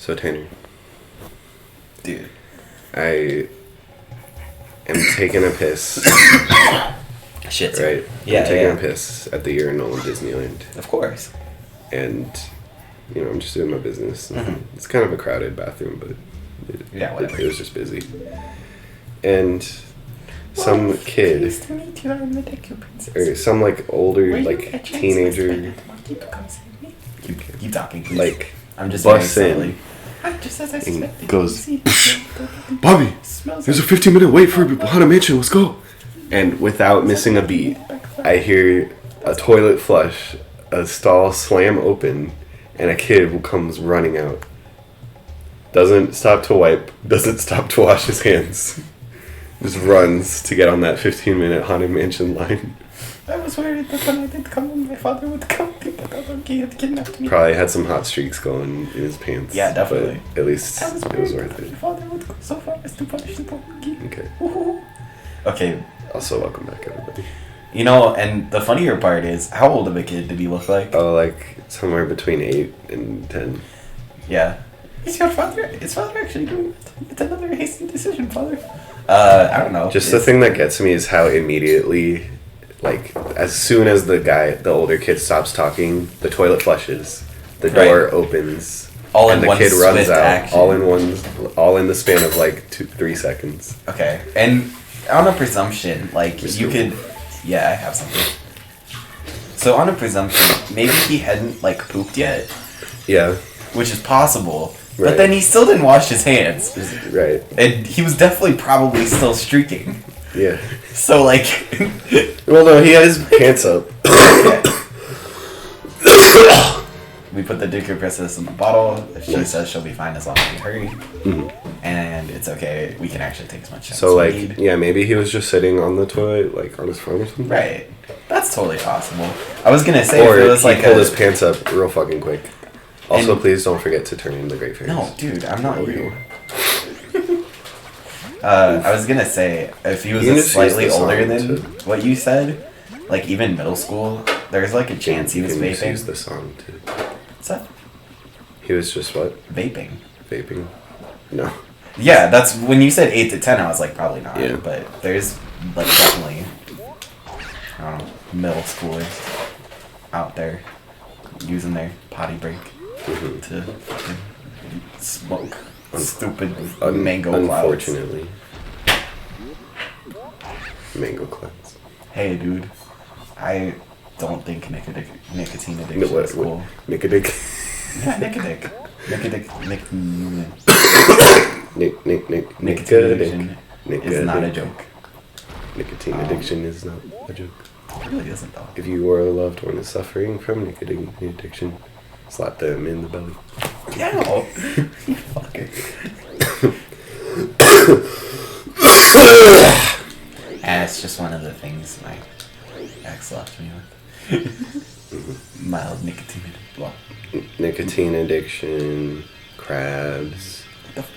So Tanner, dude, I am taking a piss. Shit. Right? Yeah, I'm taking a piss at the urinal in Disneyland. Of course. And, you know, I'm just doing my business. Mm-hmm. It's kind of a crowded bathroom, but whatever. It was just busy. And some kid, Pleased to meet you, I'm the Deku Princess. or some like older, like teenager, Keep talking, please. like I'm just busts very in just as I and suspected. goes, Bobby, there's a 15-minute wait for Haunted Mansion, let's go. And without missing a beat, I hear a toilet flush, a stall slam open, and a kid who comes running out. Doesn't stop to wipe, doesn't stop to wash his hands. Just runs to get on that 15-minute Haunted Mansion line. I was worried that when I did come, my father would come think that he had kidnapped me. Probably had some hot streaks going in his pants. Yeah, definitely. But at least I was it was worth it. my father would go so far as to punish the monkey. Okay. Okay. Also, welcome back, everybody. You know, and the funnier part is, how old of a kid did he look like? Oh, like somewhere between 8 and 10. Yeah. Is your father? Is father actually doing it? It's another hasty decision, father. I don't know. Just the thing that gets me is how immediately, like, as soon as the older kid stops talking, the toilet flushes, the door opens, all and in the kid runs swift out, action. all in the span of like 2-3 seconds. Okay, and on a presumption, like you could, yeah, I have something. So on a presumption, maybe he hadn't like pooped yet. Yeah. Which is possible. Right. But then he still didn't wash his hands. Right. And he was definitely probably still streaking. Yeah. So, like... well, no, he had his pants up. We put the Deku Princess in the bottle. She says she'll be fine as long as we hurry. Mm-hmm. And it's okay. We can actually take as much time so, as like, we need. yeah, maybe he was just sitting on the toilet, like, on his phone or something. Right. That's totally possible. I was going to say or if it was he like pulled his pants up real fucking quick. Also, and please don't forget to turn in the Great Fairies. No, dude, I'm not you. I was gonna say, if he was slightly older than what you said, like even middle school, there's like a chance he was vaping. Use the song too. What's that? He was just what? Vaping. Vaping? No. Yeah, that's when you said 8 to 10. I was like, probably not. Yeah. But there's like definitely, I don't know, middle schoolers out there using their potty break to fucking smoke stupid mango clouds. Unfortunately. Mango clouds. Hey, dude. I don't think nicotine addiction is cool. Nicodic? Yeah, nicodic. Nicotine addiction is not a joke. Nicotine addiction is not a joke. It really isn't, though. If you or a loved one is suffering from nicotine addiction, slap them in the belly. Yeah. You fucker. And it's just one of the things my ex left me with. Mild nicotine addiction. Well, nicotine addiction, crabs,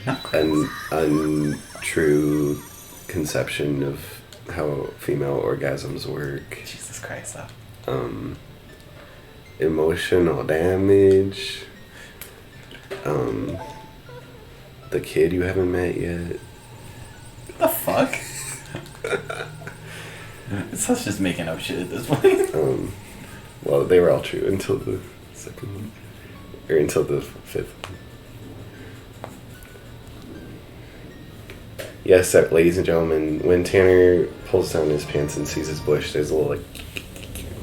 not crabs. An untrue conception of how female orgasms work. Jesus Christ, though. Emotional damage. The kid you haven't met yet. What the fuck? It's us just making up shit at this point. Well, they were all true until the second one. Or until the fifth one. Yes, ladies and gentlemen, when Tanner pulls down his pants and sees his bush, there's a little, like,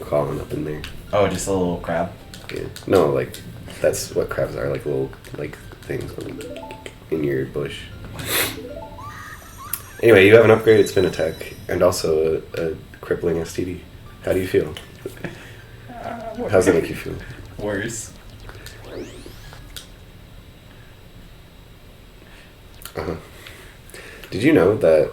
crawling up in there. Oh, just a little crab? Yeah. No, like, that's what crabs are, like little, like, things in your bush. Anyway, you have an upgraded spin attack and also a crippling STD. How do you feel? How does that make you feel? Worse. Uh-huh. Did you know that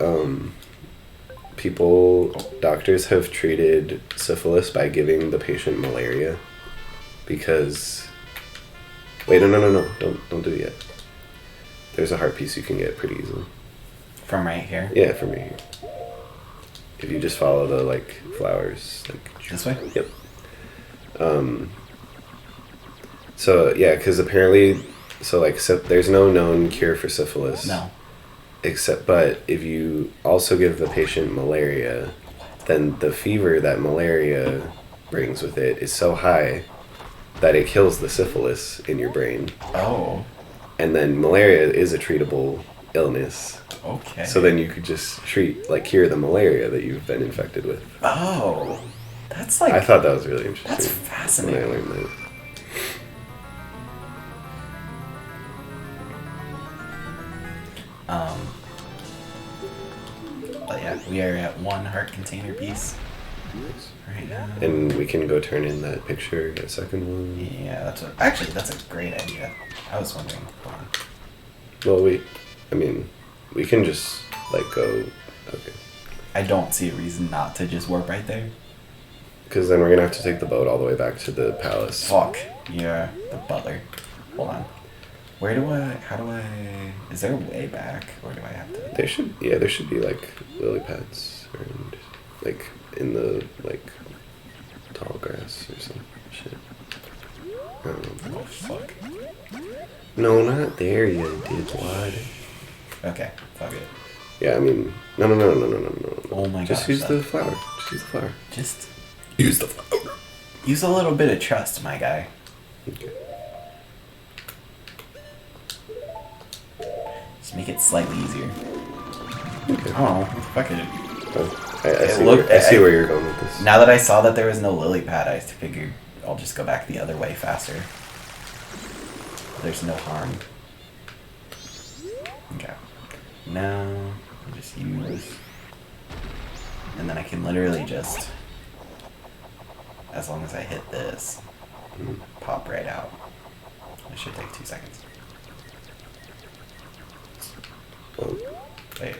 doctors have treated syphilis by giving the patient malaria? Because... Wait, no. Don't do it yet. There's a heart piece you can get pretty easily. From right here? Yeah, from right here. If you just follow the, like, flowers. Like, this way? Yep. So, yeah, because apparently So like, there's no known cure for syphilis. No. But if you also give the patient malaria, then the fever that malaria brings with it is so high that it kills the syphilis in your brain. Oh. And then malaria is a treatable illness. Okay. So then you could just cure the malaria that you've been infected with. Oh. That's like... I thought that was really interesting. That's fascinating. When I learned that. But yeah, we are at 1 heart container piece right now. And we can go turn in that picture, that second one. Yeah, that's a great idea. I was wondering. Hold on. Well, we can just go. Okay. I don't see a reason not to just warp right there. Because then we're gonna have to take the boat all the way back to the palace. Fuck. Yeah, the butler. Hold on. Is there a way back, or do I have to? There should be lily pads around, in the tall grass or some shit. I don't know. Oh fuck. No, not there, you dipwad. Okay, fuck it. Yeah, no. Oh my god. Just use the flower. Just use the flower. Use a little bit of trust, my guy. Okay. Just make it slightly easier. Okay. Oh, fuck it. I see where you're going with this. Now that I saw that there was no lily pad, I figured I'll just go back the other way faster. There's no harm. Okay. Now, I'll just use... And then I can literally just... As long as I hit this, pop right out. It should take 2 seconds. Wait.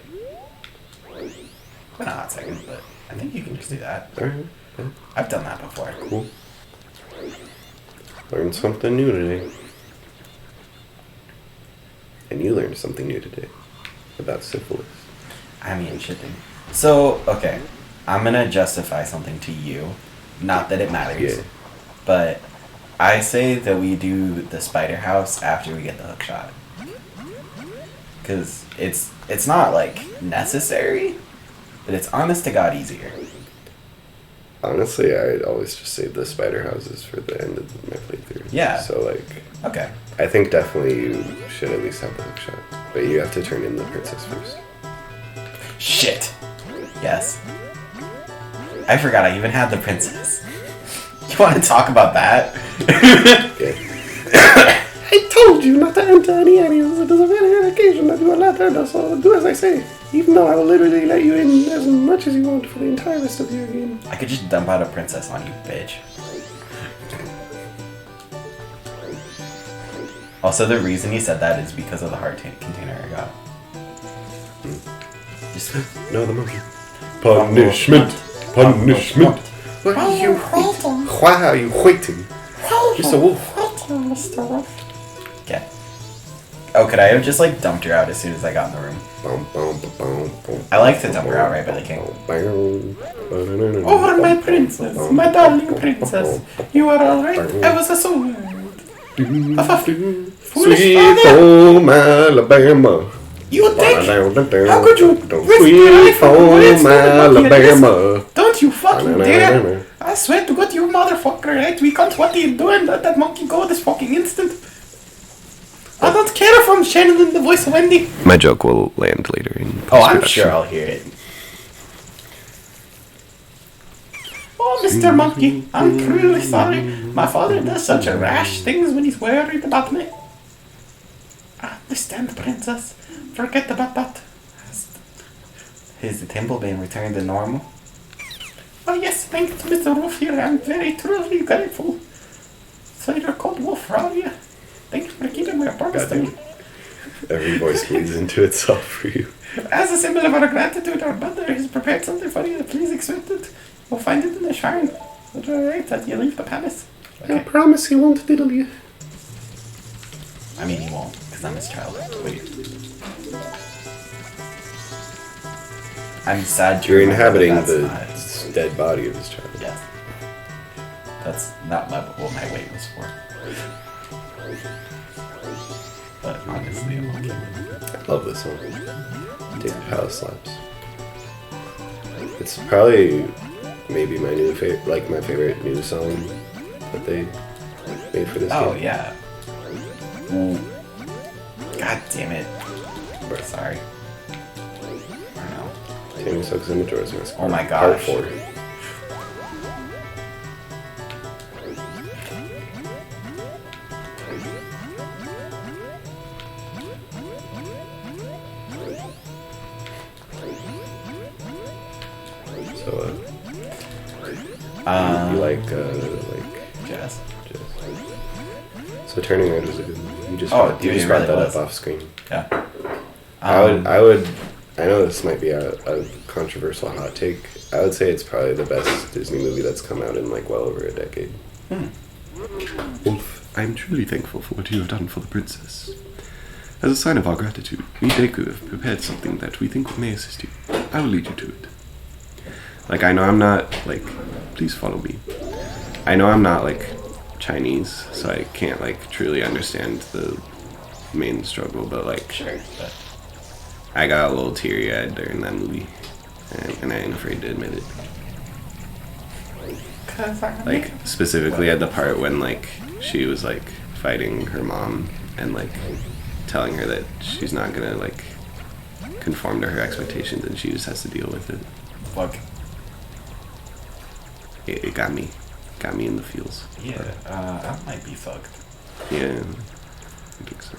Not a hot second, but I think you can just do that. Alright. Yeah. I've done that before. Cool. Learned something new today. And you learned something new today about syphilis. I mean, shipping. So, okay. I'm gonna justify something to you. Not that it matters. Yeah. But I say that we do the spider house after we get the hook shot. Because it's not, necessary, but it's honest to God easier. Honestly, I'd always just save the spider houses for the end of my playthrough. Yeah. So, Okay. I think definitely you should at least have the hook shot. But you have to turn in the princess first. Shit. Yes. I forgot I even had the princess. You want to talk about that? Yeah. I told you not to enter any areas. It is a very rare occasion that you are not enter, so do as I say. Even though I will literally let you in as much as you want for the entire rest of your game. I could just dump out a princess on you, bitch. Also, the reason he said that is because of the heart container I got. Just... No, the monkey. Punishment! Punishment! Why are you waiting? Why are you waiting? Mr. Wolf. Mr. Wolf. Okay. Oh, could I have just dumped her out as soon as I got in the room? I like to dump her out right by the king. Oh, my princess, my darling princess, you are alright. I was a sword. Sweet home Alabama. You dick! How could you risk Sweet your life for home Alabama. Don't you fucking dare! I swear to God, you motherfucker, right? We can't what are you doing? Let that monkey go this fucking instant. I don't care if I'm channeling the voice of Wendy. My joke will land later in Oh, I'm sure I'll hear it. Oh, Mr. Monkey, I'm truly sorry. My father does such rash things when he's worried about me. I understand, princess. Forget about that. Has the temple been returned to normal? Oh yes, thanks to Mr. Wolf here. I'm very truly grateful. So you're called Wolf, are you? Thank you for keeping my promise to me. Every voice bleeds into itself for you. As a symbol of our gratitude, our butler has prepared something for you. Please accept it. We'll find it in the shrine. But alright, that you leave the palace. Okay. I promise he won't diddle you. I mean, he won't, because I'm his child. Wait. I'm sad to You're remember inhabiting that the that's not... dead body of his child. Yes. That's not what my weight was for. but honestly, I'm okay with it. I love this song. Deku Palace slaps. It's probably maybe my new favorite, like my favorite new song that they made for this Oh game. yeah. Ooh. God damn it. Sorry. I don't know. Tammy Sucks in Majora's Mask. Oh my Part gosh. 4. So, you like Jazz. jazz. So Turning Red was a good one. You just Oh, brought, dude, you just it brought really that was. up off screen. Yeah. I would. I know this might be a controversial hot take. I would say it's probably the best Disney movie that's come out in like well over a decade. Wolf, I am truly thankful for what you have done for the princess. As a sign of our gratitude, we Deku have prepared something that we think may assist you. I will lead you to it. Like, I know I'm not, like, please follow me. I know I'm not, like, Chinese, so I can't, like, truly understand the main struggle, but, like, Sure. But I got a little teary-eyed during that movie, and I ain't afraid to admit it. Like, specifically at the part when, like, she was, like, fighting her mom and, like, telling her that she's not gonna, like, conform to her expectations and she just has to deal with it. fuck. It got me in the feels. Yeah. I might be fucked. Yeah, I think so.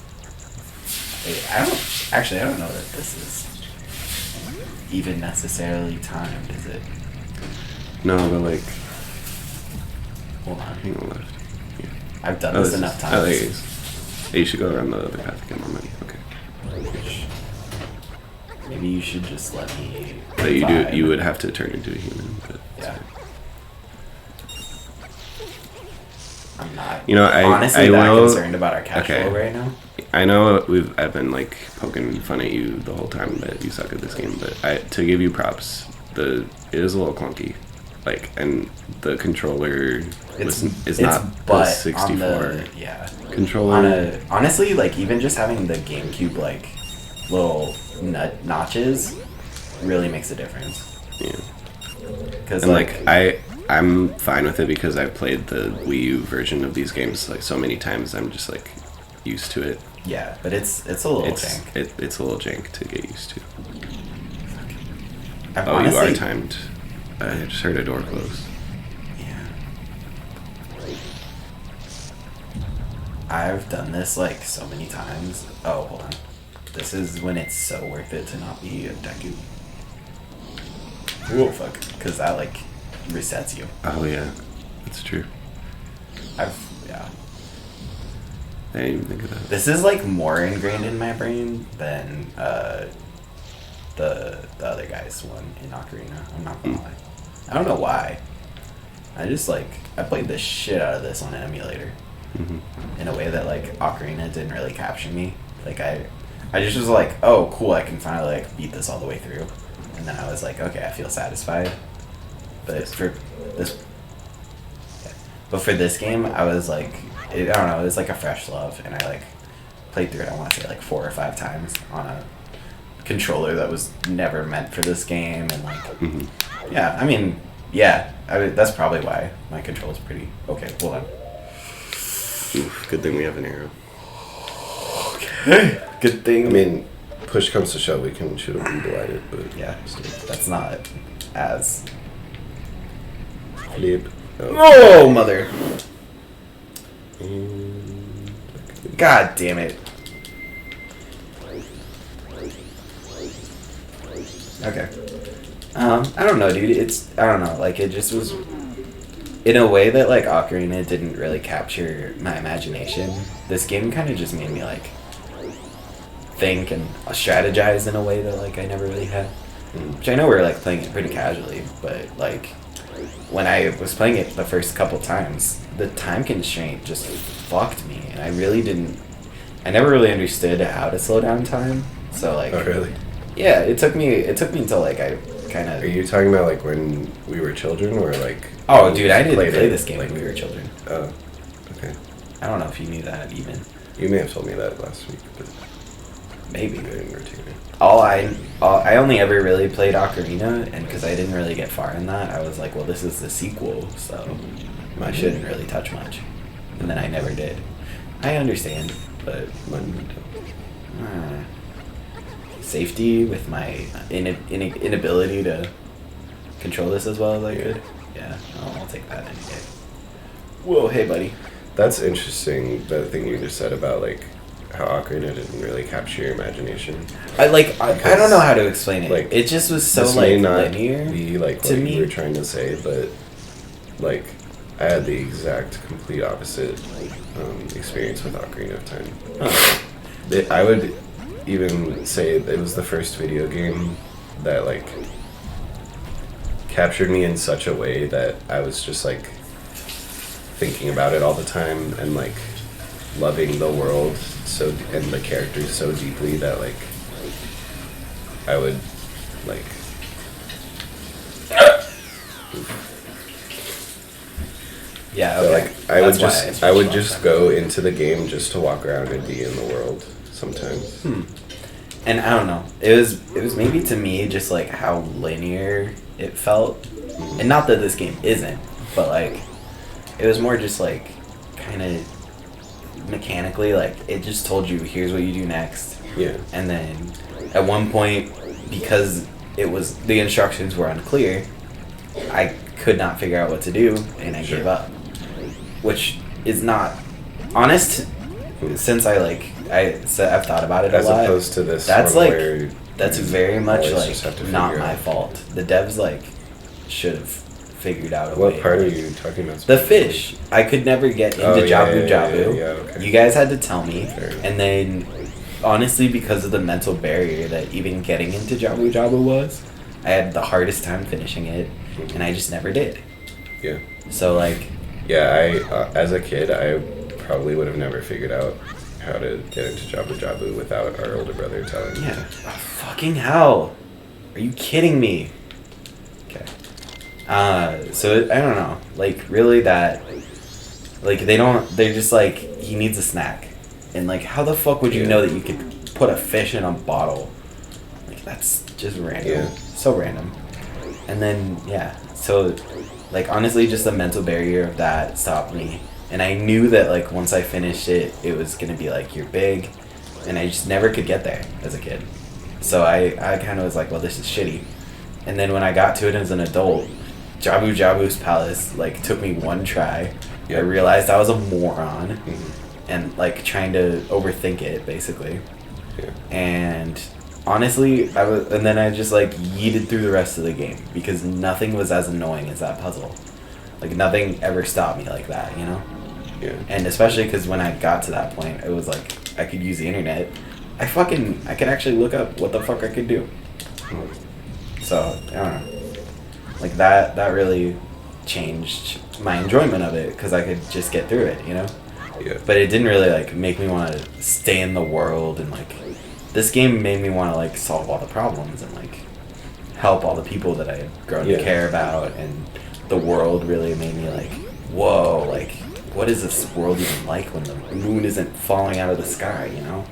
Wait, I don't know that this is even necessarily timed, is it? No, but, like, Hold on. hang on left. Yeah. I've done this enough times. Oh, there it is. Hey, you should go around the other path to get more money. Okay. Maybe you should just let me. But you vibe. would have to turn into a human. But Yeah. I'm not. You know, honestly I that will- concerned about our cash okay. flow right now. I know I've been like poking fun at you the whole time that you suck at this game, but to give you props, it is a little clunky, like, and the controller is not the but 64 on the, yeah. controller. Honestly, like even just having the GameCube like little notches really makes a difference. Yeah, Because and like I'm fine with it because I've played the Wii U version of these games like so many times. I'm just like used to it. yeah, but it's a little jank. It's a little jank to get used to. I've Oh, you honestly, are timed. I just heard a door close. Yeah. I've done this like so many times. Oh, hold on. This is when it's so worth it to not be a Deku. Whoa, fuck. Because that like resets you. Oh yeah, that's true. Yeah. I didn't even think of that. This is like more ingrained in my brain than the other guy's one in Ocarina. I'm not gonna lie. I don't know why. I just like I played the shit out of this on an emulator in a way that like Ocarina didn't really capture me. Like I just was like, oh cool, I can finally like beat this all the way through, and then I was like, okay, I feel satisfied. But for this game, I was like, I don't know, it was like a fresh love, and I like played through it. I want to say like 4 or 5 times on a controller that was never meant for this game, and like, yeah, I mean, yeah, that's probably why my control's pretty okay. Hold on. Oof, good thing we have an arrow. Okay. Good thing. I mean, push comes to shove, we can shoot him blinded, but yeah, that's not as. flip. Oh, mother! God damn it! Okay. I don't know, dude. I don't know. Like, it just was in a way that like Ocarina didn't really capture my imagination. This game kind of just made me like think and strategize in a way that like I never really had. Which I know we're like playing it pretty casually, but like when I was playing it the first couple times, the time constraint just fucked me, and I never really understood how to slow down time. So like, Oh, really? yeah, it took me until like I kind of. Are you talking about like when we were children, or like? Oh, dude, I didn't played play it, this game like, when we were children. Oh, okay. I don't know if you knew that even. You may have told me that last week, but Maybe. I didn't retain it. I only ever really played Ocarina, and because I didn't really get far in that, I was like, well, this is the sequel, so I shouldn't really touch much. And then I never did. I understand, but safety with my inability to control this as well as I could. Yeah, I'll take that any day. Whoa, hey, buddy. That's interesting, the thing you just said about, like, how Ocarina didn't really capture your imagination. I don't know how to explain it. Like, it just was so, this may not linear. be, like, to what me. you were trying to say, but, like, I had the exact, complete opposite experience with Ocarina of Time. I would even say it was the first video game that, like, captured me in such a way that I was just, like, thinking about it all the time and, like, loving the world and the characters so deeply that, like, I would, like, Yeah, so, okay. like, I would just go into the game just to walk around and be in the world sometimes. And I don't know. It was maybe to me just like how linear it felt, and not that this game isn't, but like it was more just like kind of mechanically, like it just told you here's what you do next. Yeah. And then at one point, because the instructions were unclear, I could not figure out what to do, and I gave up, which is not honest. Since I've thought about it a lot. As opposed to this, that's one like where that's you very much always like just have to not figure my out. fault. The devs like should have figured out a way. What part are you talking about? The fish. I could never get into Jabu Jabu. Yeah, okay. You guys had to tell me, Fair. and then honestly, because of the mental barrier that even getting into Jabu Jabu was, I had the hardest time finishing it, and I just never did. Yeah. So like. Yeah, I as a kid, I probably would have never figured out how to get into Jabu Jabu without our older brother telling me. Yeah. Oh, fucking hell. Are you kidding me? Okay. So I don't know. Like, really that... Like, they're just like, he needs a snack. And like, how the fuck would you know that you could put a fish in a bottle? Like, that's just random. Yeah. So random. And then, yeah. So, like, honestly, just the mental barrier of that stopped me. And I knew that, like, once I finished it, it was going to be, like, you're big. And I just never could get there as a kid. So I kind of was like, well, this is shitty. And then when I got to it as an adult, Jabu Jabu's Palace, like, took me one try. Yeah. I realized I was a moron. And, like, trying to overthink it, basically. Yeah. And honestly, and then I just, like, yeeted through the rest of the game. Because nothing was as annoying as that puzzle. Like, nothing ever stopped me like that, you know? Yeah. And especially because when I got to that point, it was like, I could use the internet. I could actually look up what the fuck I could do. So, I don't know. Like, that really changed my enjoyment of it, because I could just get through it, you know? Yeah. But it didn't really, like, make me want to stay in the world, and, like, this game made me want to, like, solve all the problems, and, like, help all the people that I had grown to care about, and the world really made me, like, whoa, like, what is this world even like when the moon isn't falling out of the sky, you know?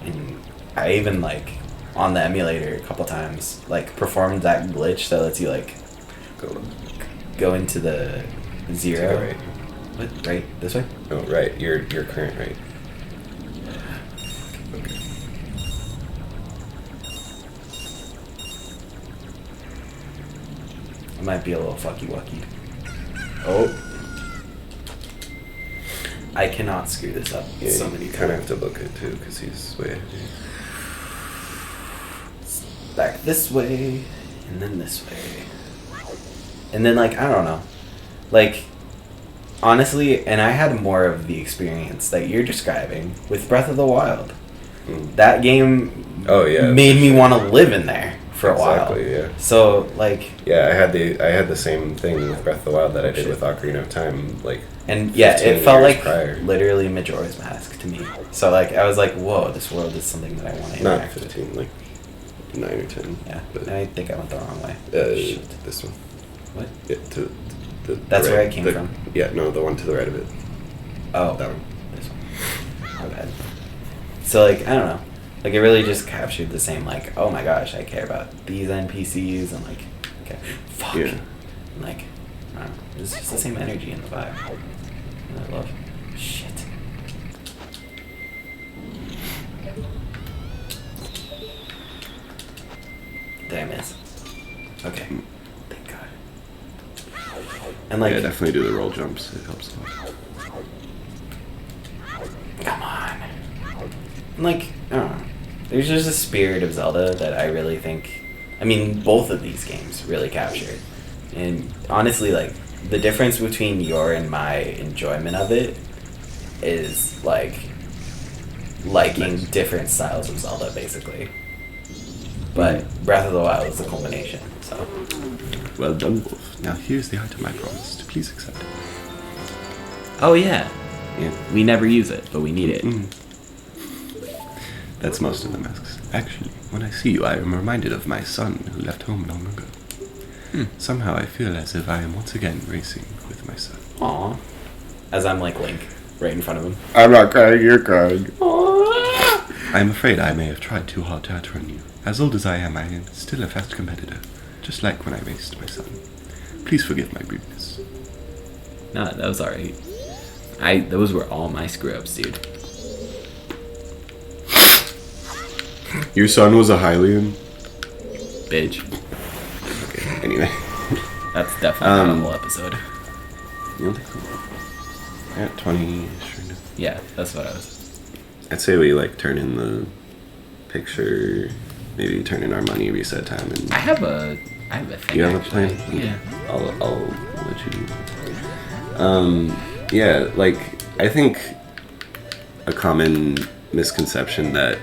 And I even, like, on the emulator a couple times, like, performed that glitch that lets you, like, go into the zero. Right. What? Right? This way? No, right. Your current right. Okay. I might be a little fucky-wucky. Oh. I cannot screw this up. Yeah, So you many kind of times. have to look it too, because he's way ahead of you. Back this way, and then this way. And then, like, I don't know. Like, honestly, and I had more of the experience that you're describing with Breath of the Wild. That game made me want to live in there for a while. Exactly, yeah. So, like... Yeah, I had the same thing with Breath of the Wild that I did with Ocarina of Time, like, and yeah, 15 it felt years like prior. literally Majora's Mask to me. So, like, I was like, whoa, this world is something that I want to Not interact with. 15, like 9 or 10. Yeah, But, I think I went the wrong way. Shit. this one. What? Yeah, to the That's right, where I came from? Yeah, no, the one to the right of it. Oh. That one. This one. My bad. So, like, I don't know. Like, it really just captured the same, like, oh my gosh, I care about these NPCs, and, like, okay, fuck. Yeah. And, like, I don't know. It's just the same energy and the vibe. And I love shit. Did I miss? Okay. Thank God. And, like, Yeah, definitely do the roll jumps. It helps a lot. come on. And, like, I don't know. There's just a spirit of Zelda that I really think, I mean, both of these games really captured. And honestly, like, the difference between your and my enjoyment of it is, like, liking different styles of Zelda, basically. But Breath of the Wild is the culmination, so. Well done, Wolf. Now here's the item I promised. Please accept it. Oh, yeah. Yeah. We never use it, but we need it. That's most of the masks. Actually, when I see you, I am reminded of my son who left home long ago. Somehow I feel as if I am once again racing with my son. Aw. As I'm like Link, right in front of him. I'm not crying, you're crying. Aww. I'm afraid I may have tried too hard to outrun you. As old as I am still a fast competitor, just like when I raced my son. Please forgive my rudeness. No, that was alright. Those were all my screw-ups, dude. Your son was a Hylian? Bitch. Okay, anyway. That's definitely not a whole episode. You don't think so? At 20-ish right now. Yeah, that's what I was. I'd say we, like, turn in the picture, maybe turn in our money reset time, and... I have a thing. You have a actually. plan? Yeah. I'll let you... yeah, like, I think a common misconception that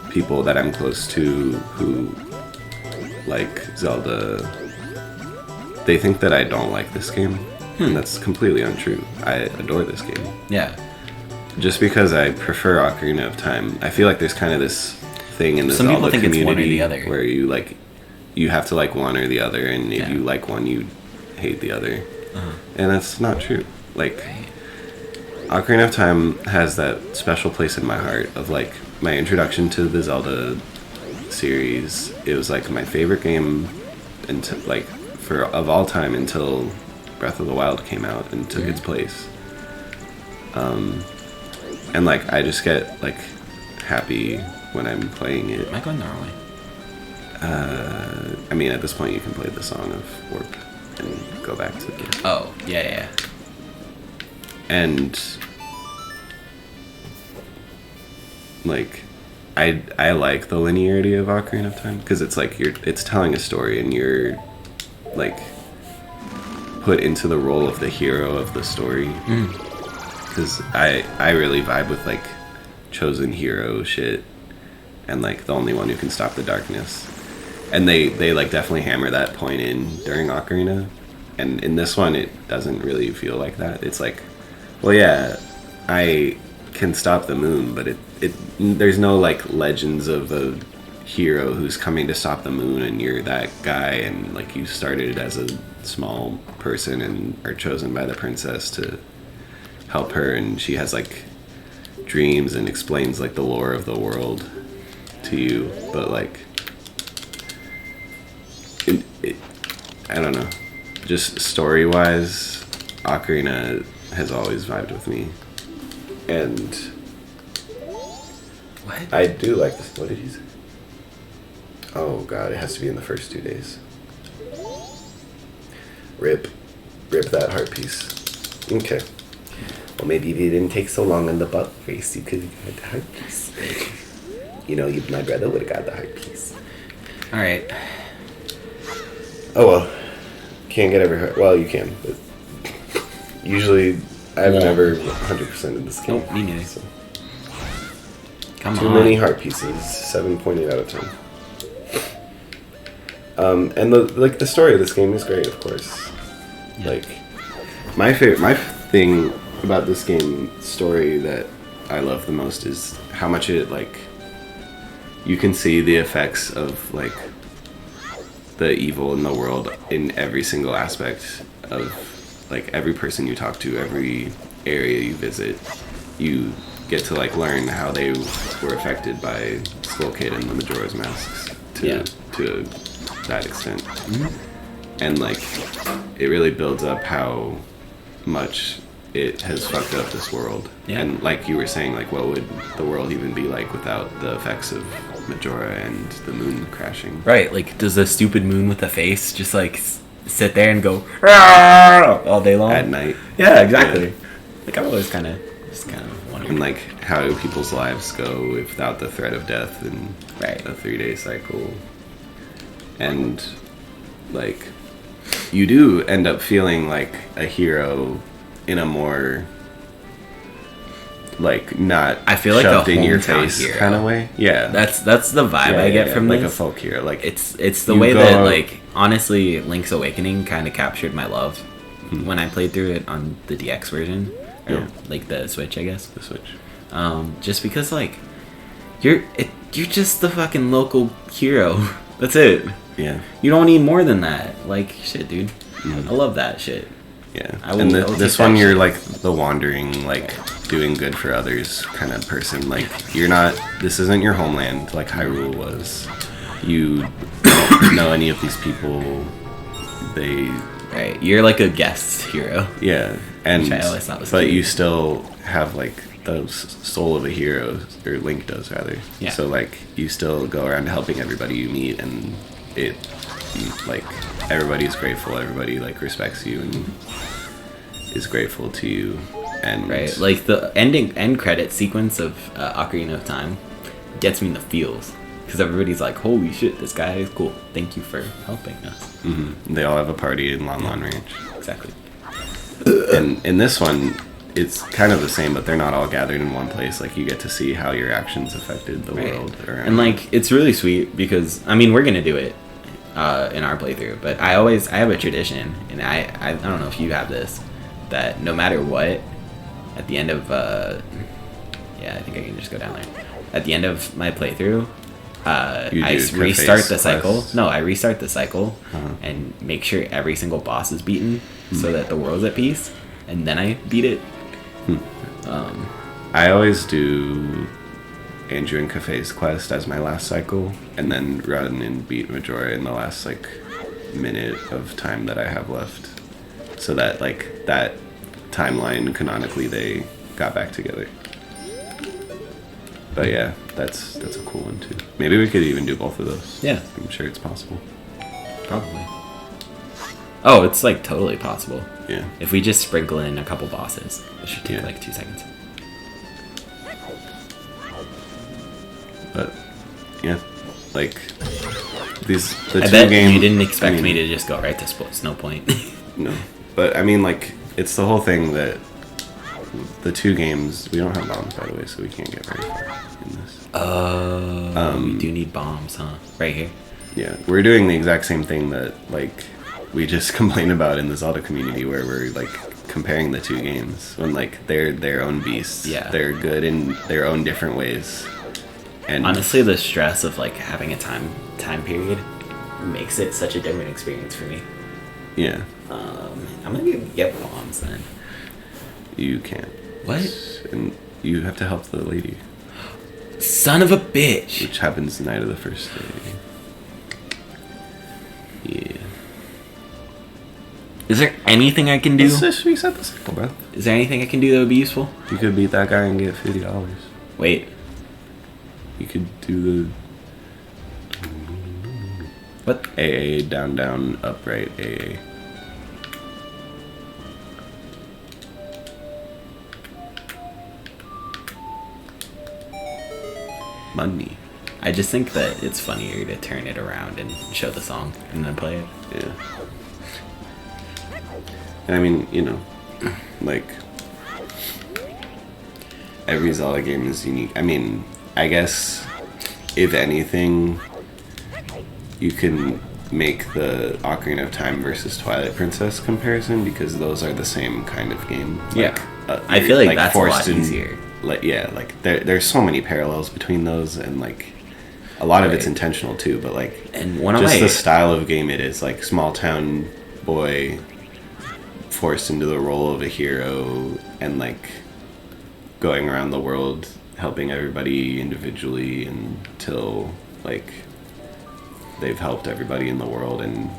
people that I'm close to who like Zelda, they think that I don't like this game, and that's completely untrue. I adore this game. Yeah. Just because I prefer Ocarina of Time, I feel like there's kind of this thing in the Some people Zelda think it's one or community the other. where you have to like one or the other, and if Yeah. you like one, you hate the other, and that's not true. Like, Ocarina of Time has that special place in my heart of like my introduction to the Zelda series. It was like my favorite game until like of all time until Breath of the Wild came out and took its place. And like I just get like happy when I'm playing it. Am I going the wrong way? I mean, at this point you can play the Song of Warp and go back to the... Oh, yeah. And like I like the linearity of Ocarina of Time because it's like it's telling a story and you're like put into the role of the hero of the story. Because I really vibe with like chosen hero shit and like the only one who can stop the darkness, and they like definitely hammer that point in during Ocarina, and in this one it doesn't really feel like that. It's like, well, yeah, I can stop the moon, but it there's no like legends of a hero who's coming to stop the moon and you're that guy, and like you started as a small person and are chosen by the princess to help her, and she has like dreams and explains like the lore of the world to you, but like I don't know, just story wise Ocarina has always vibed with me, and What? I do like this. What did you say? Oh god, it has to be in the first 2 days. Rip that heart piece. Okay. Well, maybe if you didn't take so long on the butt face, you could have got the heart piece. You know, my brother would have got the heart piece. Alright. Oh well. Can't get every heart. Well, you can, but usually I've never 100% in this game. Nope, me neither. So. Come Too on. many heart pieces. 7.8 out of 10. And the story of this game is great, of course. Yeah. Like my thing about this game story that I love the most is how much it like you can see the effects of like the evil in the world in every single aspect of like every person you talk to, every area you visit. You get to like learn how they were affected by Skull Kid and the Majora's Masks to that extent. And like it really builds up how much it has fucked up this world. And like you were saying, like what would the world even be like without the effects of Majora and the moon crashing? Right, like does the stupid moon with the face just like sit there and go "Rawr!" all day long At night. Yeah, exactly. Like I've always kind of wondered. And like how do people's lives go without the threat of death and a 3-day cycle? And like you do end up feeling like a hero in a more like not I feel like shoved a in your hometown face hero. kind of way. Yeah, That's the vibe I get from like this. a folk hero. Like it's the you way go that out- like honestly Link's Awakening kind of captured my love when I played through it on the DX version or like the Switch, I guess. The Switch. Just because like you're just the fucking local hero. That's it. Yeah. You don't need more than that. Like shit, dude. I love that shit. Yeah. I will- And I will this take that one, you're shit. like the wandering, like doing good for others kind of person. Like you're not. This isn't your homeland like Hyrule was. You don't know any of these people. They. Right. You're like a guest hero. Yeah. And Which I always thought was but cute. you still have like the soul of a hero, or Link does rather. Yeah. So like you still go around helping everybody you meet, and it like everybody's grateful. Everybody like respects you and is grateful to you. And Right. Like the end credit sequence of Ocarina of Time gets me in the feels. Because everybody's like, holy shit, this guy is cool. Thank you for helping us. they all have a party in Lon Lon Ranch. Exactly. And in this one, it's kind of the same, but they're not all gathered in one place. Like you get to see how your actions affected the world around. And like it's really sweet because I mean we're gonna do it in our playthrough, but I have a tradition, and I don't know if you have this, that no matter what, at the end of I think I can just go down there. At the end of my playthrough, I restart the cycle. quest? No, I restart the cycle and make sure every single boss is beaten so that the world's at peace, and then I beat it. I always do Andrew and Cafe's quest as my last cycle, and then run and beat Majora in the last like minute of time that I have left, so that like that timeline canonically they got back together. But yeah, that's a cool one too. Maybe we could even do both of those. Yeah. I'm sure it's possible. Probably. Oh, it's like totally possible. Yeah. If we just sprinkle in a couple bosses, it should take like 2 seconds. But yeah, like the I two bet game. you didn't expect I mean, me to just go right to Snow Point. No, but I mean, like it's the whole thing that the two games. We don't have bombs, by the way, so we can't get very far in this. We do need bombs, huh? Right here. Yeah, we're doing the exact same thing that like we just complained about in the Zelda community, where we're like comparing the two games when like they're their own beasts. Yeah. They're good in their own different ways. And Honestly, the stress of like having a time period makes it such a different experience for me. yeah, I'm gonna get bombs then. you can't. What? And you have to help the lady, Son of a bitch! which happens the night of the first day. Yeah. Is there anything I can do? Let's just reset the cycle, bro. Is there anything I can do that would be useful? You could beat that guy and get $50. Wait, You could do what? the AA down down upright AA. Money. I just think that it's funnier to turn it around and show the song and then play it. Yeah. And I mean, you know, like every Zelda game is unique. I mean, I guess if anything, you can make the Ocarina of Time versus Twilight Princess comparison, because those are the same kind of game. Yeah. I feel like that's a lot forced in- easier. Like yeah, like there's so many parallels between those, and like a lot of it's Right. intentional too. But like And one of just my the style of game it is, like small town boy forced into the role of a hero, and like going around the world helping everybody individually until like they've helped everybody in the world, and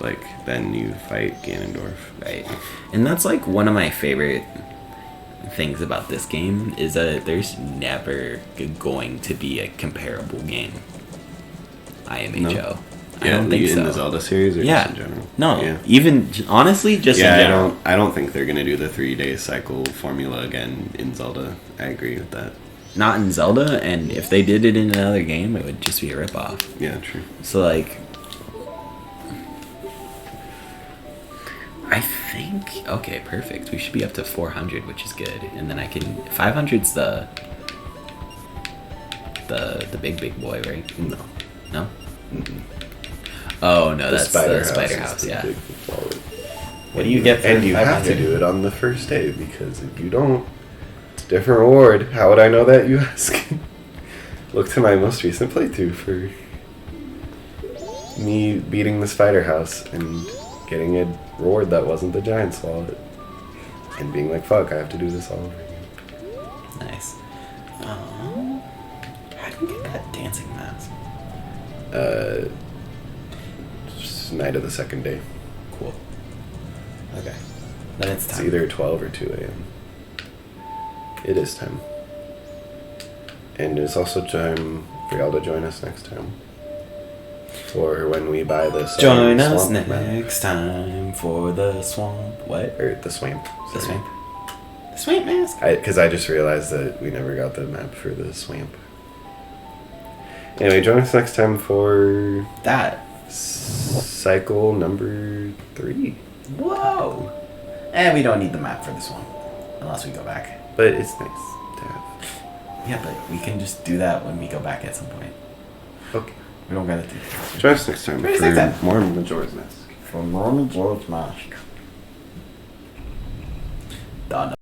like then you fight Ganondorf. Right. And that's like one of my favorite things about this game is that there's never going to be a comparable game. IMHO. I don't think in so. the Zelda series, or Yeah. just in general. No, Yeah. even honestly, just in Yeah, general. I don't think they're gonna do the 3-day cycle formula again in Zelda. I agree with that. Not in Zelda, and if they did it in another game, it would just be a ripoff. Yeah, true. So like, I think okay, perfect. We should be up to 400, which is good, and then I can 500's the big boy, right? No. No. Oh no, that's the House spider is house. the Yeah. big forward. What do you get for And you have to 500? do it on the first day, because if you don't, it's a different reward. How would I know that, you ask? Look to my most recent playthrough for me beating the spider house and getting a reward that wasn't the giant's wallet. And being like, fuck, I have to do this all over again. Nice. How do you get that dancing mask? Just night of the second day. Cool. Okay. Then it's It's time. either 12 or 2 a.m. It is time. And it's also time for y'all to join us next time. For when we buy this. Join us swamp map. next time for the swamp. What? Or the swamp. The sorry. swamp. The swamp mask. Because I just realized that we never got the map for the swamp. Anyway, join us next time for That. cycle number 3. Whoa! And we don't need the map for this one, unless we go back. But it's nice to have. Yeah, but we can just do that when we go back at some point. Okay. We don't gotta do that. Join us next time Join us for next time. more Majora's Mask. From Ronald George Mask. Done.